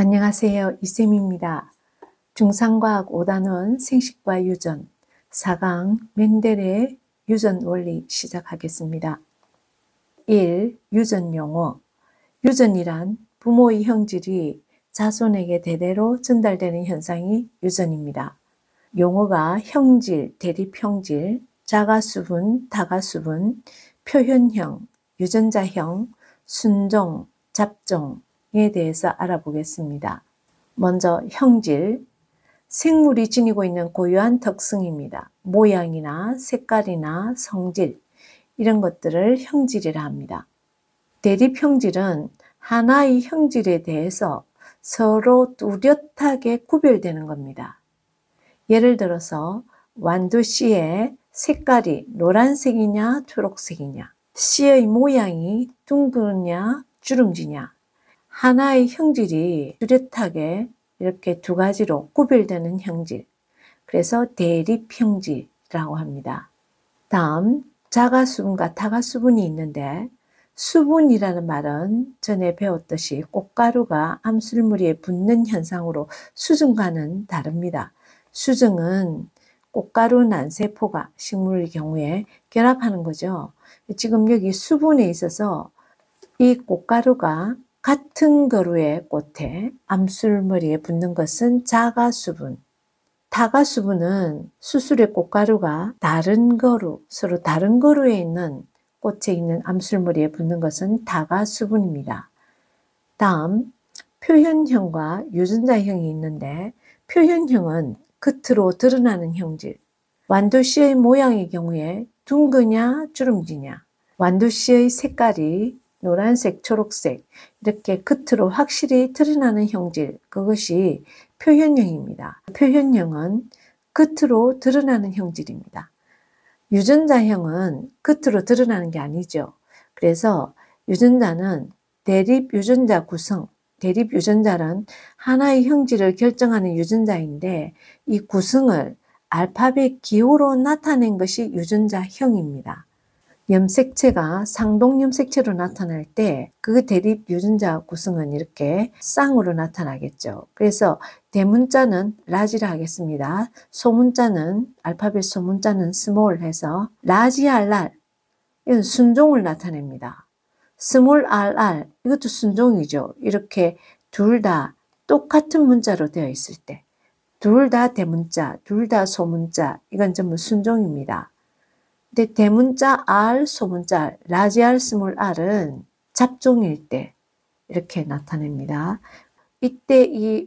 안녕하세요. 이쌤입니다. 중상과학 5단원 생식과 유전 4강 멘델의 유전 원리 시작하겠습니다. 1. 유전 용어. 유전이란 부모의 형질이 자손에게 대대로 전달되는 현상이 유전입니다. 용어가 형질, 대립형질, 자가수분, 다가수분, 표현형, 유전자형, 순종, 잡종에 대해서 알아보겠습니다. 먼저 형질, 생물이 지니고 있는 고유한 특성입니다. 모양이나 색깔이나 성질, 이런 것들을 형질이라 합니다. 대립형질은 하나의 형질에 대해서 서로 뚜렷하게 구별되는 겁니다. 예를 들어서 완두씨의 색깔이 노란색이냐 초록색이냐, 씨의 모양이 둥그냐 주름지냐, 하나의 형질이 뚜렷하게 이렇게 두 가지로 구별되는 형질, 그래서 대립형질이라고 합니다. 다음 자가수분과 다가수분이 있는데, 수분이라는 말은 전에 배웠듯이 꽃가루가 암술무리에 붙는 현상으로 수증과는 다릅니다. 수증은 꽃가루 난세포가 식물의 경우에 결합하는 거죠. 지금 여기 수분에 있어서 이 꽃가루가 같은 가루의 꽃에 암술머리에 붙는 것은 자가수분. 다가수분은 수술의 꽃가루가 다른 가루, 서로 다른 가루에 있는 꽃에 있는 암술머리에 붙는 것은 다가수분입니다. 다음 표현형과 유전자형이 있는데, 표현형은 겉으로 드러나는 형질. 완두씨의 모양의 경우에 둥그냐 주름지냐, 완두씨의 색깔이 노란색, 초록색 이렇게 겉으로 확실히 드러나는 형질, 그것이 표현형입니다. 표현형은 겉으로 드러나는 형질입니다. 유전자형은 겉으로 드러나는 게 아니죠. 그래서 유전자는 대립 유전자 구성, 대립 유전자는 하나의 형질을 결정하는 유전자인데, 이 구성을 알파벳 기호로 나타낸 것이 유전자형입니다. 염색체가 상동염색체로 나타날 때 그 대립 유전자 구성은 이렇게 쌍으로 나타나겠죠. 그래서 대문자는 라지라 하겠습니다. 소문자는, 알파벳 소문자는 스몰 해서 라지 RR, 이건 순종을 나타냅니다. 스몰 RR, 이것도 순종이죠. 이렇게 둘 다 똑같은 문자로 되어 있을 때, 둘 다 대문자, 둘 다 소문자, 이건 전부 순종입니다. 근데 대문자 R, 소문자 라지 R, 스몰 r은 잡종일 때 이렇게 나타냅니다. 이때 이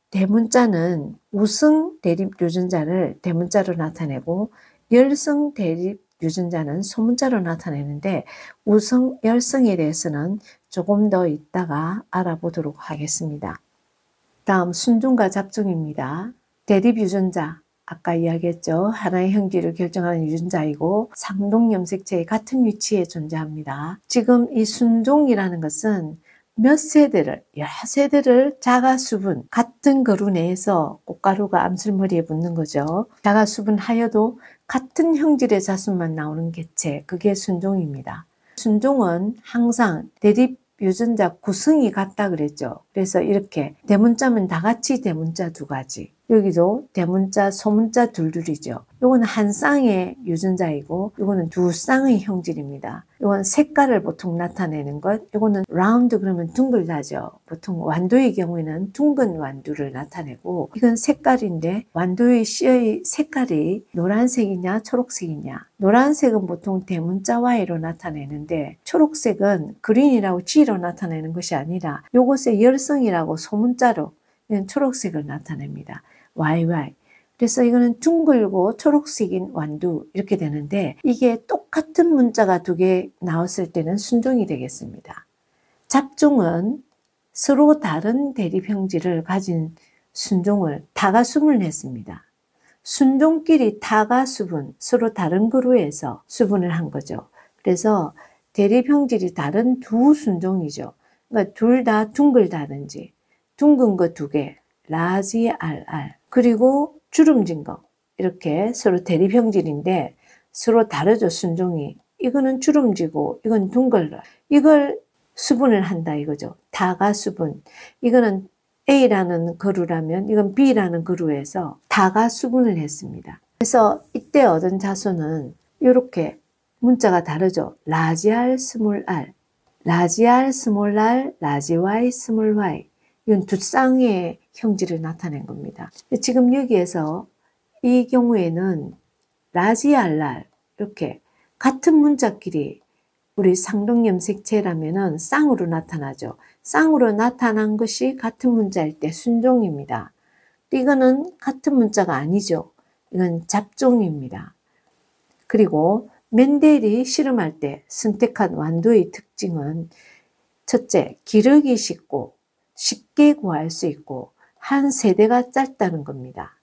대문자는 우성 대립 유전자를 대문자로 나타내고, 열성 대립 유전자는 소문자로 나타내는데, 우성, 열성에 대해서는 조금 더 이따가 알아보도록 하겠습니다. 다음 순종과 잡종입니다. 대립 유전자, 아까 이야기했죠. 하나의 형질을 결정하는 유전자이고 상동염색체의 같은 위치에 존재합니다. 지금 이 순종이라는 것은 몇 세대를, 여러 세대를 자가수분, 같은 그루 내에서 꽃가루가 암술머리에 붙는 거죠. 자가수분 하여도 같은 형질의 자손만 나오는 개체, 그게 순종입니다. 순종은 항상 대립 유전자 구성이 같다 그랬죠. 그래서 이렇게 대문자면 다 같이 대문자 두 가지, 여기도 대문자, 소문자 둘둘이죠. 이거는 한 쌍의 유전자이고, 이거는 두 쌍의 형질입니다. 이건 색깔을 보통 나타내는 것, 이거는 라운드 그러면 둥글다죠. 보통 완두의 경우에는 둥근 완두를 나타내고, 이건 색깔인데 완두의 씨의 색깔이 노란색이냐 초록색이냐, 노란색은 보통 대문자 Y로 나타내는데, 초록색은 그린이라고 G로 나타내는 것이 아니라 요것의 열성이라고 소문자로 초록색을 나타냅니다. YY. 그래서 이거는 둥글고 초록색인 완두 이렇게 되는데, 이게 똑같은 문자가 두 개 나왔을 때는 순종이 되겠습니다. 잡종은 서로 다른 대립 형질을 가진 순종을 다가수분을 했습니다. 순종끼리 다가수분, 서로 다른 그루에서 수분을 한 거죠. 그래서 대립 형질이 다른 두 순종이죠. 그러니까 둘 다 둥글다든지, 둥근 거 두 개, 라지 RR, 그리고 주름진 거, 이렇게 서로 대립 형질인데 서로 다르죠. 순종이. 이거는 주름지고 이건 둥글러, 이걸 수분을 한다 이거죠. 다가수분. 이거는 A라는 그루라면 이건 B라는 그루에서 다가 수분을 했습니다. 그래서 이때 얻은 자수는 이렇게 문자가 다르죠. 라지 R, 스몰 r, 라지 R, 스몰 r, 라지 Y, 스몰 y. 이건 두 쌍의 형질을 나타낸 겁니다. 지금 여기에서 이 경우에는 라지 RR 이렇게 같은 문자끼리 우리 상동염색체라면은 쌍으로 나타나죠. 쌍으로 나타난 것이 같은 문자일 때 순종입니다. 이거는 같은 문자가 아니죠. 이건 잡종입니다. 그리고 멘델이 실험할 때 선택한 완두의 특징은 첫째, 기르기 쉽고 쉽게 구할 수 있고 한 세대가 짧다는 겁니다.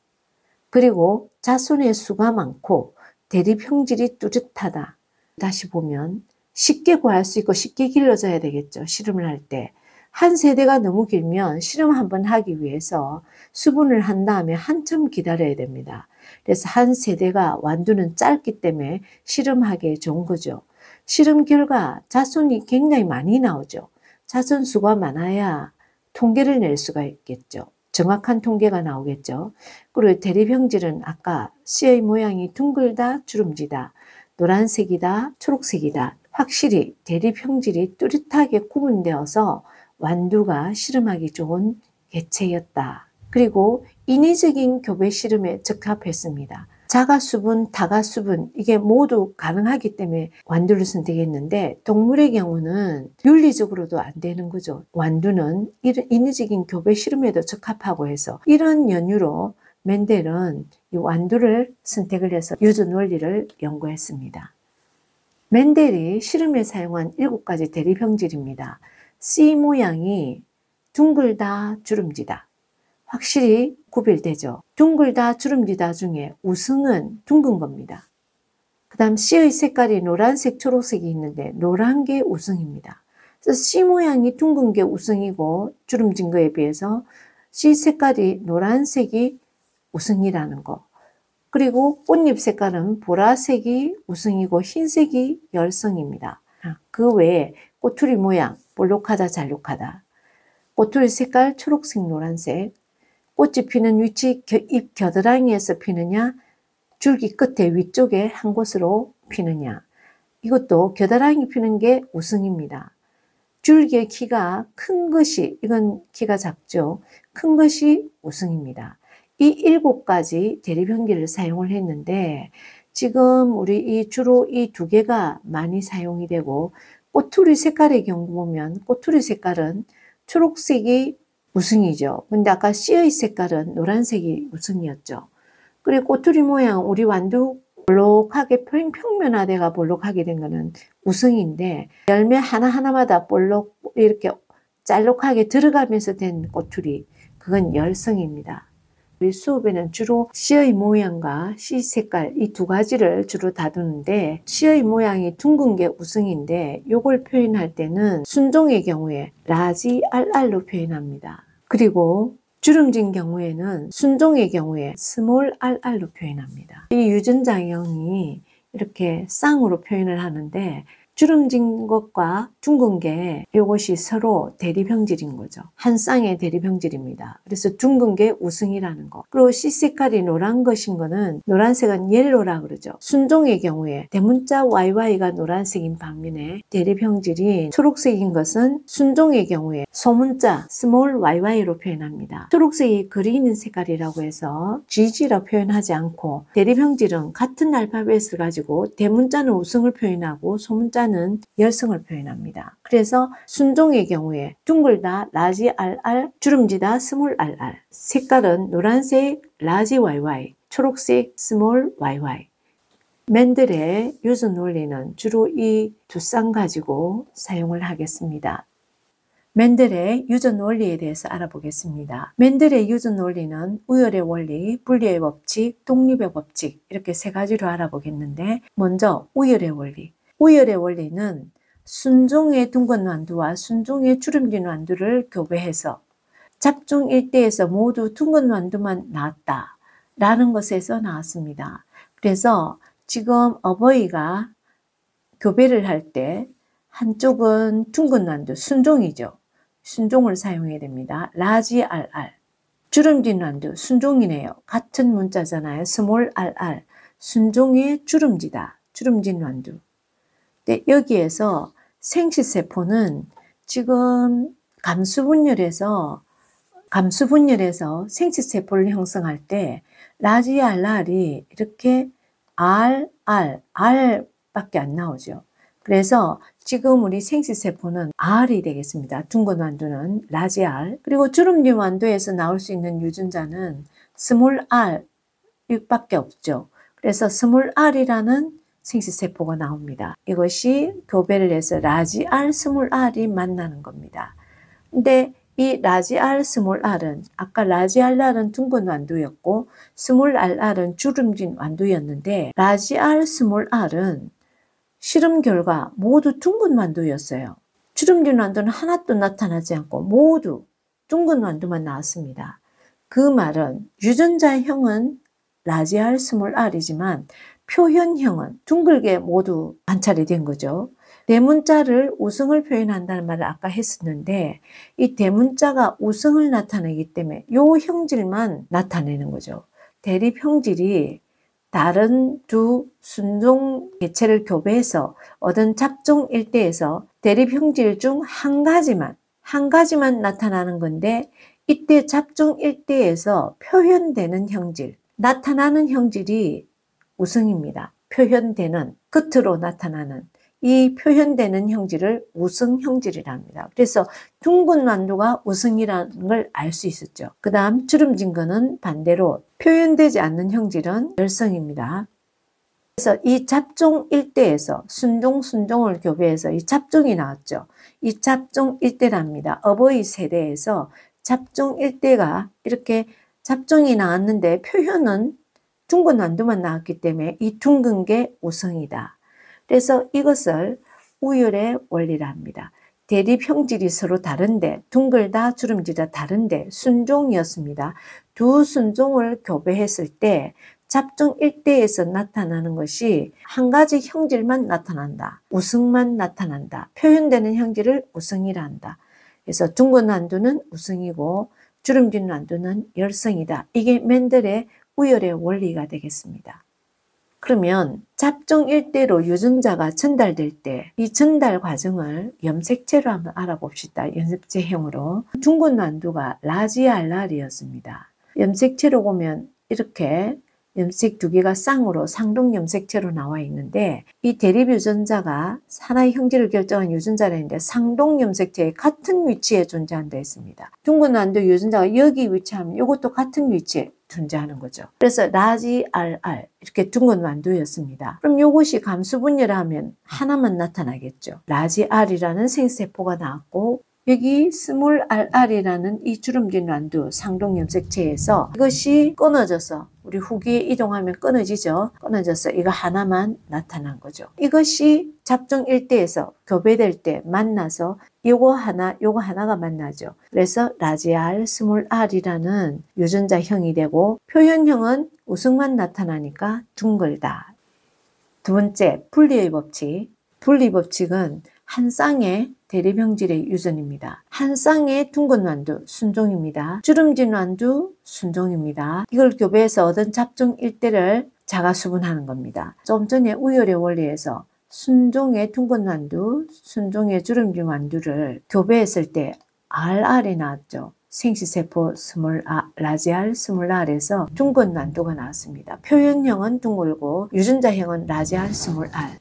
그리고 자손의 수가 많고 대립 형질이 뚜렷하다. 다시 보면 쉽게 구할 수 있고 쉽게 길러져야 되겠죠. 실험을 할 때. 한 세대가 너무 길면 실험 한번 하기 위해서 수분을 한 다음에 한참 기다려야 됩니다. 그래서 한 세대가 완두는 짧기 때문에 실험하기에 좋은 거죠. 실험 결과 자손이 굉장히 많이 나오죠. 자손 수가 많아야 통계를 낼 수가 있겠죠. 정확한 통계가 나오겠죠. 그리고 대립 형질은 아까 씨의 모양이 둥글다, 주름지다, 노란색이다, 초록색이다. 확실히 대립 형질이 뚜렷하게 구분되어서 완두가 실험하기 좋은 개체였다. 그리고 인위적인 교배 실험에 적합했습니다. 자가수분, 다가수분 이게 모두 가능하기 때문에 완두를 선택했는데 동물의 경우는 윤리적으로도 안 되는 거죠. 완두는 인위적인 교배 실험에도 적합하고 해서 이런 연유로 멘델은 이 완두를 선택을 해서 유전 원리를 연구했습니다. 멘델이 실험에 사용한 7가지 대립 형질입니다. C 모양이 둥글다, 주름지다. 확실히 구별되죠. 둥글다, 주름지다 중에 우승은 둥근 겁니다. 그 다음 C의 색깔이 노란색, 초록색이 있는데 노란 게 우승입니다. 그래서 C 모양이 둥근 게 우승이고 주름진 거에 비해서 C 색깔이 노란색이 우승이라는 거. 그리고 꽃잎 색깔은 보라색이 우승이고 흰색이 열성입니다. 그 외에 꼬투리 모양, 볼록하다, 잘록하다. 꼬투리 색깔 초록색, 노란색. 꽃이 피는 위치 잎 겨드랑이에서 피느냐, 줄기 끝에 위쪽에 한 곳으로 피느냐. 이것도 겨드랑이 피는 게 우승입니다. 줄기의 키가 큰 것이, 이건 키가 작죠. 큰 것이 우승입니다. 이 7가지 대립 형질을 사용을 했는데 지금 우리 주로 이 2개가 많이 사용이 되고 꼬투리 색깔의 경우 보면 꼬투리 색깔은 초록색이 우승이죠. 근데 아까 C의 색깔은 노란색이 우승이었죠. 그리고 꼬투리 모양 우리 완두 볼록하게 평면화돼가 볼록하게 된 거는 우승인데 열매 하나하나마다 볼록 이렇게 짤록하게 들어가면서 된 꼬투리 그건 열성입니다. 우리 수업에는 주로 C의 모양과 C 색깔 이 2가지를 주로 다루는데 C의 모양이 둥근 게 우승인데 이걸 표현할 때는 순종의 경우에 라지 RR로 표현합니다. 그리고 주름진 경우에는 순종의 경우에 스몰 RR로 표현합니다. 이 유전자형이 이렇게 쌍으로 표현을 하는데 주름진 것과 둥근 게 이것이 서로 대립 형질인 거죠. 한 쌍의 대립 형질입니다. 그래서 둥근 게 우승이라는 거. 그리고 C 색깔이 노란 것인 거는 노란색은 옐로라 그러죠. 순종의 경우에 대문자 YY가 노란색인 반면에 대립 형질이 초록색인 것은 순종의 경우에 소문자 스몰 YY로 표현합니다. 초록색이 그리는 색깔이라고 해서 GG로 표현하지 않고 대립 형질은 같은 알파벳을 가지고 대문자는 우승을 표현하고 소문자 는 열성을 표현합니다. 그래서 순종의 경우에 둥글다 라지 RR, 주름지다 스몰 RR, 색깔은 노란색 라지 YY, 초록색 스몰 YY. 멘델의 유전 원리는 주로 이 2쌍 가지고 사용을 하겠습니다. 멘델의 유전 원리에 대해서 알아보겠습니다. 멘델의 유전 원리는 우열의 원리, 분리의 법칙, 독립의 법칙 이렇게 3가지로 알아보겠는데 먼저 우열의 원리. 우열의 원리는 순종의 둥근 완두와 순종의 주름진 완두를 교배해서 잡종 일대에서 모두 둥근 완두만 나왔다 라는 것에서 나왔습니다. 그래서 지금 어버이가 교배를 할 때 한쪽은 둥근 완두, 순종이죠. 순종을 사용해야 됩니다. 라지 RR. 주름진 완두, 순종이네요. 같은 문자잖아요. 스몰 RR. 순종의 주름지다. 주름진 완두. 근데 여기에서 생식세포는 지금 감수분열에서 생식세포를 형성할 때 라지 RR이 이렇게 R밖에 안 나오죠. 그래서 지금 우리 생식세포는 R이 되겠습니다. 둥근 완두는 라지 R. 그리고 주름진 완두에서 나올 수 있는 유전자는 스몰 R 밖에 없죠. 그래서 스몰 R이라는 생식세포가 나옵니다. 이것이 교배를 해서 라지 R, 스몰 R이 만나는 겁니다. 근데 이 라지 R, 스몰 R은 아까 라지 RR은 둥근 완두였고 스몰 RR은 주름진 완두였는데 라지 R, 스몰 R은 실험 결과 모두 둥근 완두였어요. 주름진 완두는 하나도 나타나지 않고 모두 둥근 완두만 나왔습니다. 그 말은 유전자형은 라지 R, 스몰 R이지만 표현형은 둥글게 모두 관찰이 된 거죠. 대문자를 우승을 표현한다는 말을 아까 했었는데 이 대문자가 우승을 나타내기 때문에 이 형질만 나타내는 거죠. 대립 형질이 다른 두 순종 개체를 교배해서 얻은 잡종 일대에서 대립 형질 중 한 가지만 나타나는 건데 이때 잡종 일대에서 표현되는 형질, 나타나는 형질이 우승입니다. 표현되는, 끝으로 나타나는 이 표현되는 형질을 우승 형질이라 합니다. 그래서 둥근 완두가 우승이라는 걸 알 수 있었죠. 그 다음 주름진 거는 반대로 표현되지 않는 형질은 열성입니다. 그래서 이 잡종 일대에서 순종을 교배해서 이 잡종이 나왔죠. 이 잡종 일대랍니다. 어버이 세대에서 잡종 일대가 이렇게 잡종이 나왔는데 표현은 둥근 완두만 나왔기 때문에 이 둥근 게 우승이다. 그래서 이것을 우열의 원리라 합니다. 대립 형질이 서로 다른데 둥글다 주름지다 다른데 순종이었습니다. 두 순종을 교배했을 때 잡종 일대에서 나타나는 것이 한 가지 형질만 나타난다. 우승만 나타난다. 표현되는 형질을 우승이라 한다. 그래서 둥근 완두는 우승이고 주름진 완두는 열성이다. 이게 멘델의 우열의 원리가 되겠습니다. 그러면 잡종 일대로 유전자가 전달될 때 이 전달 과정을 염색체로 한번 알아봅시다. 염색체형으로. 둥근 완두가 라지 RR이었습니다. 염색체로 보면 이렇게 염색 두 개가 쌍으로 상동 염색체로 나와 있는데 이 대립 유전자가 하나의 형질을 결정한 유전자라는데 상동 염색체의 같은 위치에 존재한다 했습니다. 둥근 완두 유전자가 여기 위치하면 이것도 같은 위치에 존재하는 거죠. 그래서 라지 RR 이렇게 둥근 완두였습니다. 그럼 이것이 감수분열하면 하나만 나타나겠죠. 라지 R이라는 생세포가 나왔고 여기 스몰 RR이라는 이 주름진 완두 상동 염색체에서 이것이 끊어져서 우리 후기에 이동하면 끊어지죠. 끊어져서 이거 하나만 나타난 거죠. 이것이 잡종 일대에서 교배될 때 만나서 요거 하나가 만나죠. 그래서 라지 R, 스몰 R이라는 유전자형이 되고 표현형은 우승만 나타나니까 둥글다. 두 번째, 분리의 법칙. 분리 법칙은 한 쌍의 대립형질의 유전입니다. 한 쌍의 둥근 완두 순종입니다. 주름진 완두 순종입니다. 이걸 교배해서 얻은 잡종 일대를 자가수분하는 겁니다. 좀 전에 우열의 원리에서 순종의 둥근 완두, 순종의 주름진 완두를 교배했을 때 RR이 나왔죠. 생식세포 라지 R, 스몰 R에서 둥근 완두가 나왔습니다. 표현형은 둥글고 유전자형은 라지 R, 스몰 R.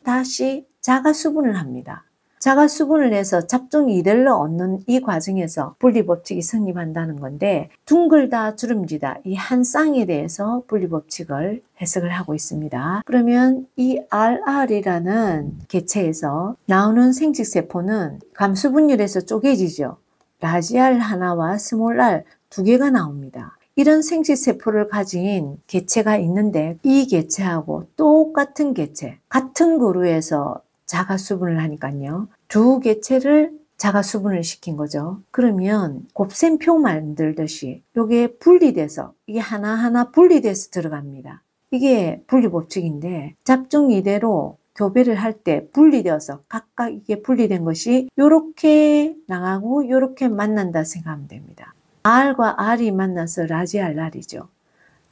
다시 자가수분을 합니다. 자가수분을 해서 잡종 이대를 얻는 이 과정에서 분리법칙이 성립한다는 건데 둥글다 주름지다 이 한 쌍에 대해서 분리법칙을 해석을 하고 있습니다. 그러면 이 RR이라는 개체에서 나오는 생식세포는 감수분열에서 쪼개지죠. 라지 R 하나와 스몰 R 두 개가 나옵니다. 이런 생식세포를 가진 개체가 있는데 이 개체하고 똑같은 개체, 같은 그루에서 자가수분을 하니까요. 두 개체를 자가수분을 시킨 거죠. 그러면 곱셈표 만들듯이 이게 분리돼서 이게 하나하나 분리돼서 들어갑니다. 이게 분리법칙인데 잡종 이대로 교배를 할 때 분리되어서 각각 이게 분리된 것이 요렇게 나가고 요렇게 만난다 생각하면 됩니다. R과 R이 만나서 라지알 R이죠.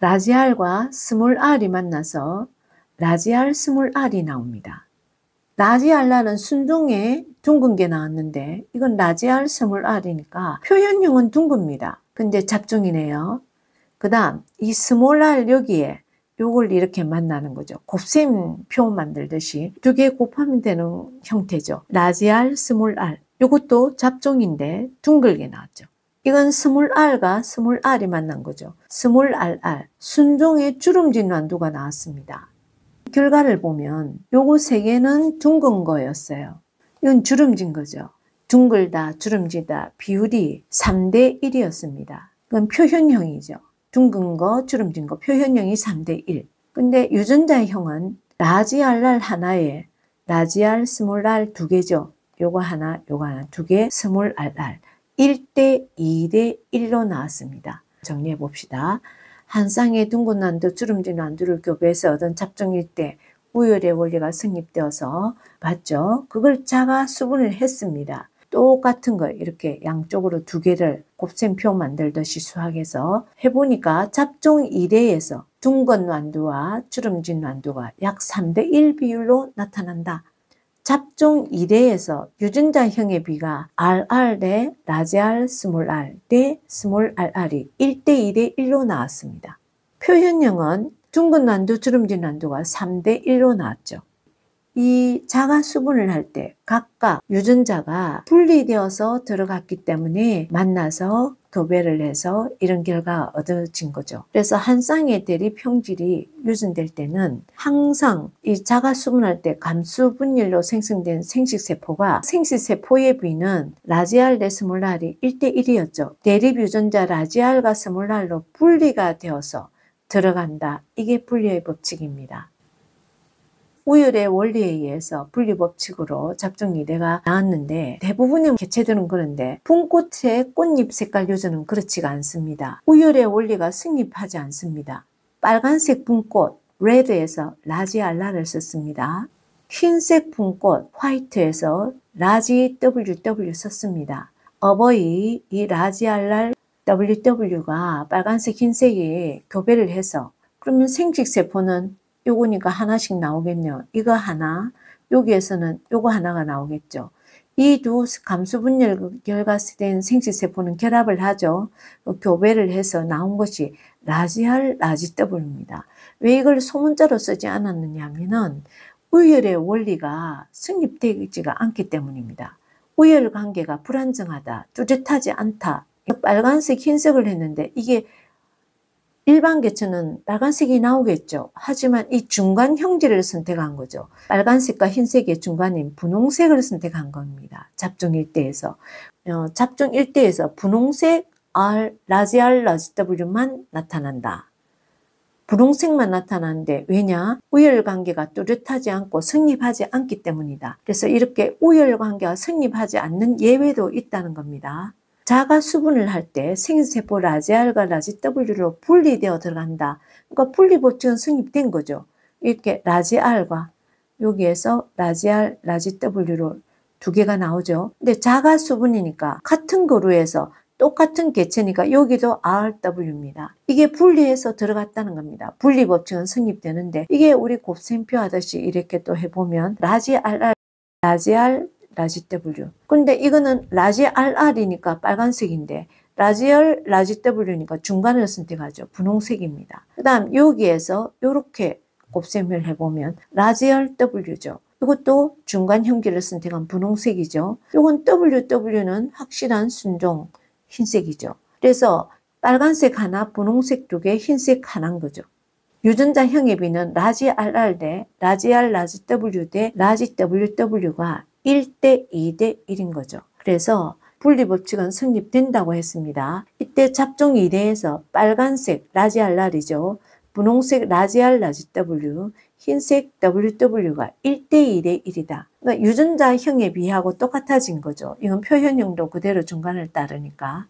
라지알과 스몰 r이 만나서 라지알 스몰 r이 나옵니다. 라지알 r은 순종에 둥근 게 나왔는데 이건 라지알 스몰 r이니까 표현형은 둥급니다. 근데 잡종이네요. 그 다음 이 스몰 r 여기에 요걸 이렇게 만나는 거죠. 곱셈표 만들듯이 두 개 곱하면 되는 형태죠. 라지알 스몰 r 요것도 잡종인데 둥글게 나왔죠. 이건 스몰 r과 스몰 r이 만난 거죠. 스몰 rr 순종의 주름진 완두가 나왔습니다. 결과를 보면 요거 세 개는 둥근 거였어요. 이건 주름진 거죠. 둥글다, 주름지다 비율이 3대 1이었습니다. 그건 표현형이죠. 둥근 거, 주름진 거, 표현형이 3대 1. 근데 유전자형은 라지알 하나에 라지알 스몰 r 두 개죠. 요거 하나 두 개, 스몰 rr. 1대 2대 1로 나왔습니다. 정리해 봅시다. 한 쌍의 둥근 완두, 주름진 완두를 교배해서 얻은 잡종일 때 우열의 원리가 성립되어서 봤죠? 그걸 자가 수분을 했습니다. 똑같은 거 이렇게 양쪽으로 두 개를 곱셈표 만들듯이 수학해서 해보니까 잡종 1회에서 둥근 완두와 주름진 완두가 약 3대 1 비율로 나타난다. 잡종 1회에서 유전자형의 비가 RR 대 라지알 스몰 r 대 스몰 rr이 1대 2대 1로 나왔습니다. 표현형은 둥근 완두, 주름진 완두가 3대 1로 나왔죠. 이 자가 수분을 할 때 각각 유전자가 분리되어서 들어갔기 때문에 만나서 교배를 해서 이런 결과가 얻어진 거죠. 그래서 한 쌍의 대립 형질이 유전될 때는 항상 이 자가 수분할 때 감수 분열로 생성된 생식세포가 생식세포의 비는 라지알 대 스몰 r이 1대 1이었죠. 대립 유전자 라지알과 스몰 r로 분리가 되어서 들어간다. 이게 분리의 법칙입니다. 우열의 원리에 의해서 분리법칙으로 잡종 2대가 나왔는데 대부분의 개체들은 그런데 붕꽃의 꽃잎 색깔 유전은 그렇지가 않습니다. 우열의 원리가 성립하지 않습니다. 빨간색 붕꽃 레드에서 라지알라를 썼습니다. 흰색 붕꽃 화이트에서 라지 WW 썼습니다. 어버이 이 라지알랄 WW가 빨간색 흰색이 교배를 해서 그러면 생식세포는 요거니까 하나씩 나오겠네요. 이거 하나, 여기에서는 요거 하나가 나오겠죠. 이 두 감수분열 결과된 생식세포는 결합을 하죠. 교배를 해서 나온 것이 라지알 라지W입니다. 왜 이걸 소문자로 쓰지 않았느냐 하면은 우열의 원리가 성립되지가 않기 때문입니다. 우열 관계가 불안정하다, 뚜렷하지 않다. 빨간색, 흰색을 했는데 이게 일반 개체는 빨간색이 나오겠죠. 하지만 이 중간 형질을 선택한 거죠. 빨간색과 흰색의 중간인 분홍색을 선택한 겁니다. 잡종 1대에서. 잡종 1대에서 분홍색 R, 라지알, 라지W만 나타난다. 분홍색만 나타나는데 왜냐? 우열관계가 뚜렷하지 않고 성립하지 않기 때문이다. 그래서 이렇게 우열관계가 성립하지 않는 예외도 있다는 겁니다. 자가 수분을 할 때 생식세포 라지알과 라지W로 분리되어 들어간다. 그러니까 분리법칙은 성립된 거죠. 이렇게 라지알과 여기에서 라지알, 라지W로 두 개가 나오죠. 근데 자가 수분이니까 같은 그루에서 똑같은 개체니까 여기도 RW입니다. 이게 분리해서 들어갔다는 겁니다. 분리법칙은 성립되는데 이게 우리 곱셈표 하듯이 이렇게 또 해보면 라지알, 라지W. 근데 이거는 라지RR이니까 빨간색인데 라지알, 라지W니까 중간을 선택하죠. 분홍색입니다. 그 다음 여기에서 이렇게 곱셈을 해보면 라지알 W죠. 이것도 중간 형질을 선택한 분홍색이죠. 이건 WW는 확실한 순종 흰색이죠. 그래서 빨간색 하나, 분홍색 두 개, 흰색 하나인 거죠. 유전자 형의 비는 라지RR 대 라지알, 라지W 대 라지WW가 1대 2대 1인 거죠. 그래서 분리법칙은 성립된다고 했습니다. 이때 잡종 2대에서 빨간색 라지알랄이죠. 분홍색 라지알 라지W, 흰색 WW가 1대 2대 1이다. 그러니까 유전자형에 비하고 똑같아진 거죠. 이건 표현형도 그대로 중간을 따르니까.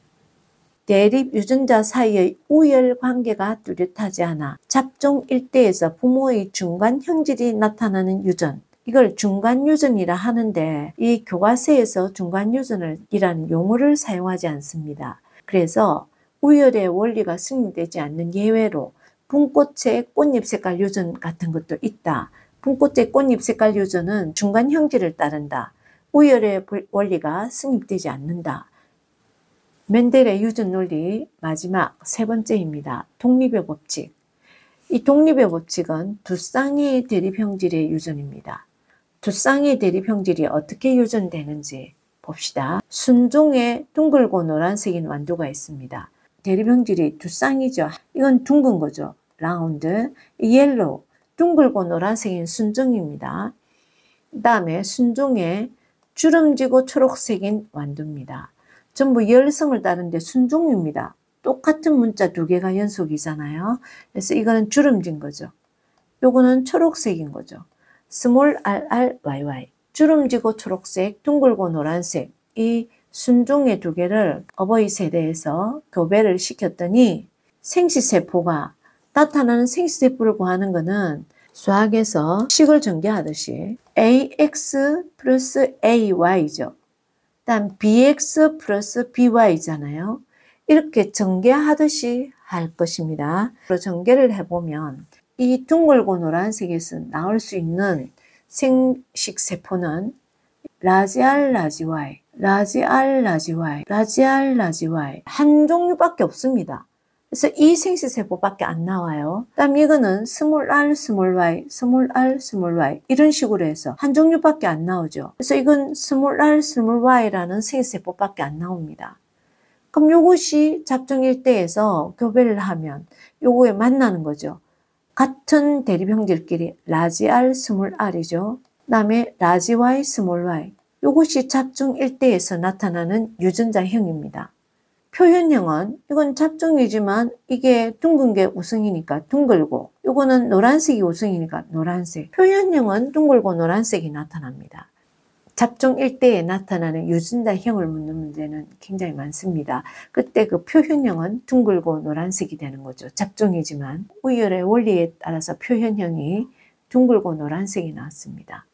대립 유전자 사이의 우열 관계가 뚜렷하지 않아 잡종 1대에서 부모의 중간 형질이 나타나는 유전, 이걸 중간유전이라 하는데 이 교과서에서 중간유전이라는 용어를 사용하지 않습니다. 그래서 우열의 원리가 승인되지 않는 예외로 분꽃의 꽃잎 색깔 유전 같은 것도 있다. 분꽃의 꽃잎 색깔 유전은 중간 형질을 따른다. 우열의 원리가 승인되지 않는다. 멘델의 유전 논리 마지막 세 번째입니다. 독립의 법칙. 이 독립의 법칙은 두 쌍의 대립 형질의 유전입니다. 두 쌍의 대립 형질이 어떻게 유전되는지 봅시다. 순종에 둥글고 노란색인 완두가 있습니다. 대립 형질이 두 쌍이죠. 이건 둥근 거죠. 라운드. 옐로우, 둥글고 노란색인 순종입니다. 그 다음에 순종에 주름지고 초록색인 완두입니다. 전부 열성을 따른데 순종입니다. 똑같은 문자 두 개가 연속이잖아요. 그래서 이거는 주름진 거죠. 요거는 초록색인 거죠. 스몰 RRYY, 주름지고 초록색, 둥글고 노란색, 이 순종의 두 개를 어버이 세대에서 교배를 시켰더니 생시세포가 나타나는 생시세포를 구하는 것은 수학에서 식을 전개하듯이 AX 플러스 AY죠. 다음 BX 플러스 BY잖아요. 이렇게 전개하듯이 할 것입니다. 전개를 해보면 이 둥글고 노란색에서 나올 수 있는 생식세포는 라지 R, 라지 Y, 라지 R, 라지 Y, 라지 R, 라지 Y 한 종류밖에 없습니다. 그래서 이 생식세포밖에 안 나와요. 그다음 이거는 스몰 r, 스몰 y, 스몰 r, 스몰 y 이런 식으로 해서 한 종류밖에 안 나오죠. 그래서 이건 스몰 r, 스몰 y라는 생식세포밖에 안 나옵니다. 그럼 이것이 잡종 일대에서 교배를 하면 요거에 만나는 거죠. 같은 대립 형질끼리 라지 r, 스몰 r이죠. 그다음에 라지 y, 스몰 y 요것이 잡종 일대에서 나타나는 유전자형입니다. 표현형은 이건 잡종이지만 이게 둥근 게 우승이니까 둥글고 이거는 노란색이 우승이니까 노란색. 표현형은 둥글고 노란색이 나타납니다. 잡종 일대에 나타나는 유전자형을 묻는 문제는 굉장히 많습니다. 그때 그 표현형은 둥글고 노란색이 되는 거죠. 잡종이지만 우열의 원리에 따라서 표현형이 둥글고 노란색이 나왔습니다.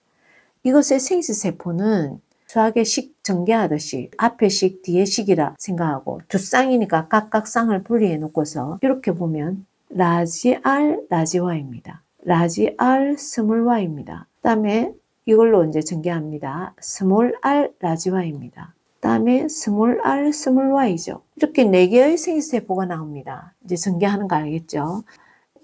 이것의 생식세포는 수학의 식 전개하듯이 앞에 식, 뒤에 식이라 생각하고 두 쌍이니까 각각 쌍을 분리해 놓고서 이렇게 보면 라지 R, 라지 Y입니다. 라지 R, 스몰 Y입니다. 그 다음에 이걸로 이제 전개합니다. 스몰 R, 라지 Y입니다. 그 다음에 스몰 R, 스몰 Y죠. 이렇게 4개의 생식세포가 나옵니다. 이제 전개하는 거 알겠죠?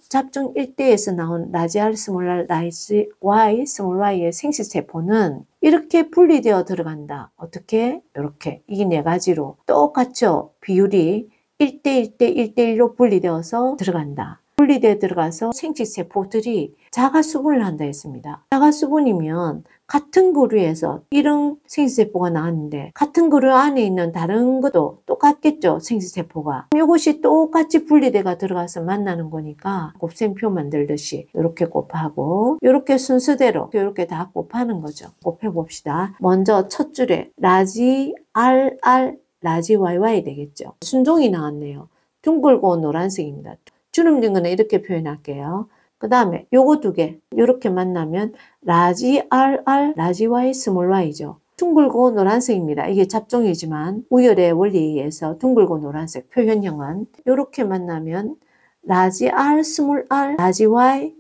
잡종 일대에서 나온 라지 R, 스몰 R, 라지 Y, 스몰 Y의 생식세포는 이렇게 분리되어 들어간다. 어떻게? 이렇게. 이 4가지로 똑같죠. 비율이 1대1대 1대1로 분리되어서 들어간다. 분리되어 들어가서 생식세포들이 자가수분을 한다 했습니다. 자가수분이면 같은 그루에서 이런 생식세포가 나왔는데 같은 그루 안에 있는 다른 것도 똑같겠죠. 생식세포가. 이것이 똑같이 분리돼가 들어가서 만나는 거니까 곱셈표 만들듯이 이렇게 곱하고 이렇게 순서대로 이렇게 다 곱하는 거죠. 곱해봅시다. 먼저 첫 줄에 라지 RR 라지 YY 되겠죠. 순종이 나왔네요. 둥글고 노란색입니다. 주름진 거는 이렇게 표현할게요. 그 다음에 요거 두 개 이렇게 만나면 라지 RR, 라지 Y, 스몰 Y죠. 둥글고 노란색입니다. 이게 잡종이지만 우열의 원리에 의해서 둥글고 노란색 표현형은 이렇게 만나면 라지 R, 스몰 R, 라지 Y,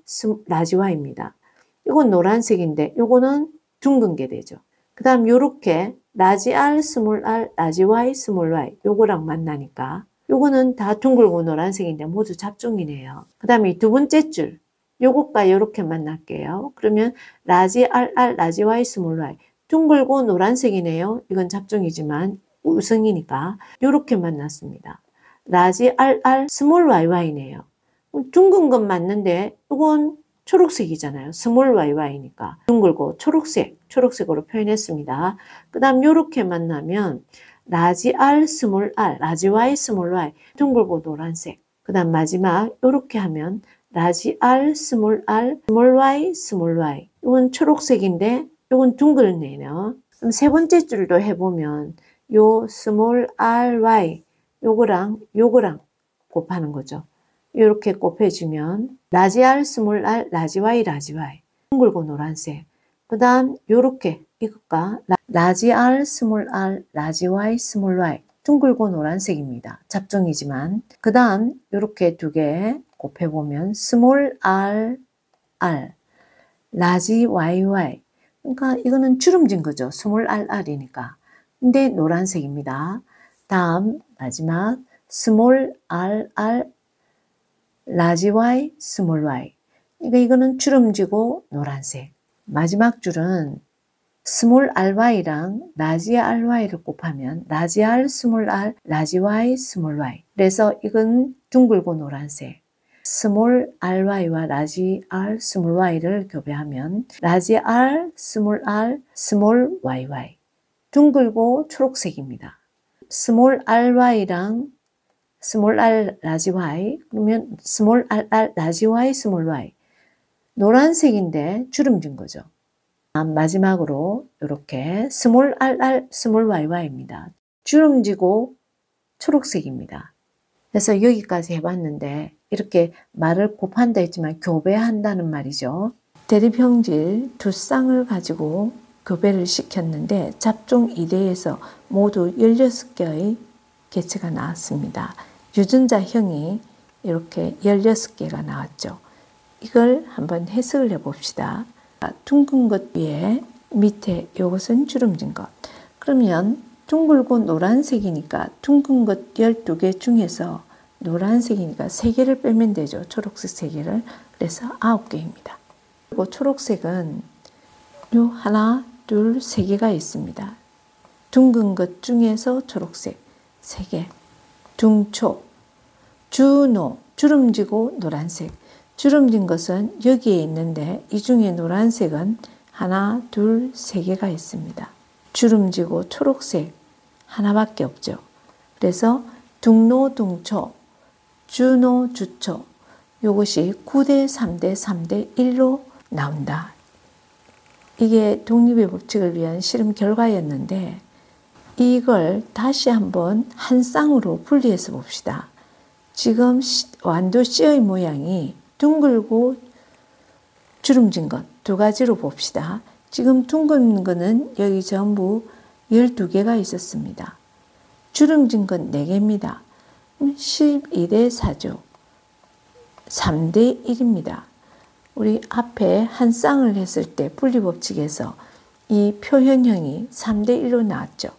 라지 Y입니다. 이건 노란색인데 요거는 둥근 게 되죠. 그 다음 요렇게 라지 R, 스몰 R, 라지 Y, 스몰 Y 요거랑 만나니까 요거는 다 둥글고 노란색인데 모두 잡종이네요. 그 다음에 두 번째 줄 요것과 이렇게 만날게요. 그러면 라지 RR, 라지 Y, 스몰 Y 둥글고 노란색이네요. 이건 잡종이지만 우승이니까 이렇게 만났습니다. 라지 RR, 스몰 YY네요. 둥근 건 맞는데 이건 초록색이잖아요. 스몰 YY니까 둥글고 초록색으로 표현했습니다. 그 다음 이렇게 만나면 라지 R, 스몰 R, 라지 Y, 스몰 Y 둥글고 노란색. 그 다음 마지막 이렇게 하면 라지 R, 스몰 R, 스몰 Y, 스몰 Y 이건 초록색인데 이건 둥글네요. 그럼 세 번째 줄도 해보면 요 스몰 RY 요거랑 곱하는 거죠. 이렇게 곱해주면 라지 R, 스몰 R, 라지 Y, 라지 Y 둥글고 노란색. 그 다음 요렇게 이것과 라지 R, 스몰 r, 라지 Y, 스몰 y 둥글고 노란색입니다. 잡종이지만 그 다음 요렇게 두 개 곱해보면 스몰 r, r, 라지 YY 그러니까 이거는 주름진 거죠. 스몰 rr이니까. 근데 노란색입니다. 다음 마지막 스몰 rr, 라지 y, 스몰 y 그러니까 이거는 주름지고 노란색. 마지막 줄은 스몰 ry랑 라지 ry를 곱하면 라지 r, 스몰 r, 라지 y, 스몰 y 그래서 이건 둥글고 노란색. 스몰 ry와 라지 r, 스몰 y를 교배하면 라지 r, 스몰 yy 둥글고 초록색입니다. 스몰 ry랑 스몰 r 라지 y 그러면 스몰 rr 라지 y, 스몰 y 노란색인데 주름진 거죠. 마지막으로 이렇게 스몰 rr, 스몰yy입니다. 주름지고 초록색입니다. 그래서 여기까지 해봤는데 이렇게 말을 곱한다 했지만 교배한다는 말이죠. 대립형질 두 쌍을 가지고 교배를 시켰는데 잡종 2대에서 모두 16개의 개체가 나왔습니다. 유전자형이 이렇게 16개가 나왔죠. 이걸 한번 해석을 해봅시다. 둥근 것 위에 밑에 이것은 주름진 것. 그러면 둥글고 노란색이니까 둥근 것 12개 중에서 노란색이니까 3개를 빼면 되죠. 초록색 3개를. 그래서 9개입니다. 그리고 초록색은 요 하나, 둘, 3개가 있습니다. 둥근 것 중에서 초록색 3개. 둥초, 주노, 주름지고 노란색. 주름진 것은 여기에 있는데 이 중에 노란색은 하나, 둘, 3개가 있습니다. 주름지고 초록색 하나밖에 없죠. 그래서 둥노, 둥초, 주노, 주초 이것이 9대 3대 3대 1로 나온다. 이게 독립의 법칙을 위한 실험 결과였는데 이걸 다시 한번 한 쌍으로 분리해서 봅시다. 지금 완도 C의 모양이 둥글고 주름진 것 두 가지로 봅시다. 지금 둥근 거는 여기 전부 12개가 있었습니다. 주름진 건 4개입니다. 12대 4죠. 3대 1입니다. 우리 앞에 한 쌍을 했을 때 분리법칙에서 이 표현형이 3대 1로 나왔죠.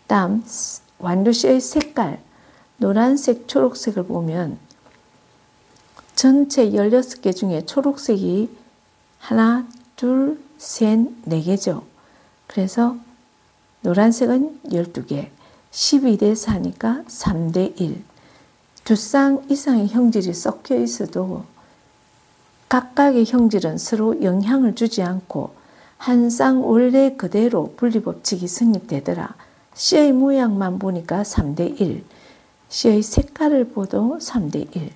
다음 완도씨의 색깔 노란색, 초록색을 보면 전체 16개 중에 초록색이 하나, 둘, 셋, 4개죠. 그래서 노란색은 12개, 12대 4니까 3대 1. 두 쌍 이상의 형질이 섞여 있어도 각각의 형질은 서로 영향을 주지 않고 한 쌍 원래 그대로 분리법칙이 성립되더라. C의 모양만 보니까 3대 1. C의 색깔을 보도 3대 1.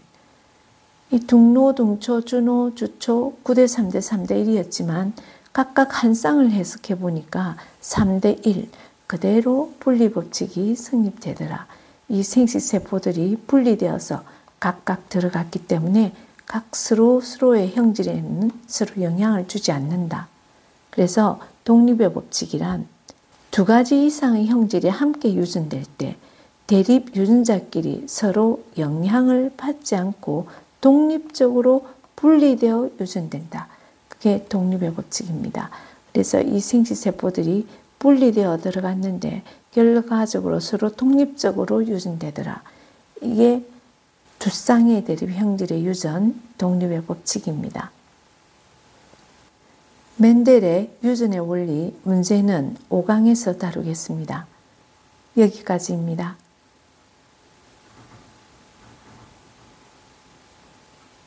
이 둥노, 둥초, 주노, 주초 9대 3대 3대 1이었지만 각각 한 쌍을 해석해 보니까 3대 1 그대로 분리법칙이 성립되더라. 이 생식세포들이 분리되어서 각각 들어갔기 때문에 각 서로의 형질에는 서로 영향을 주지 않는다. 그래서 독립의 법칙이란 두 가지 이상의 형질이 함께 유전될 때 대립 유전자끼리 서로 영향을 받지 않고 독립적으로 분리되어 유전된다. 그게 독립의 법칙입니다. 그래서 이 생식세포들이 분리되어 들어갔는데 결과적으로 서로 독립적으로 유전되더라. 이게 두 쌍의 대립 형질의 유전, 독립의 법칙입니다. 멘델의 유전의 원리 문제는 5강에서 다루겠습니다. 여기까지입니다.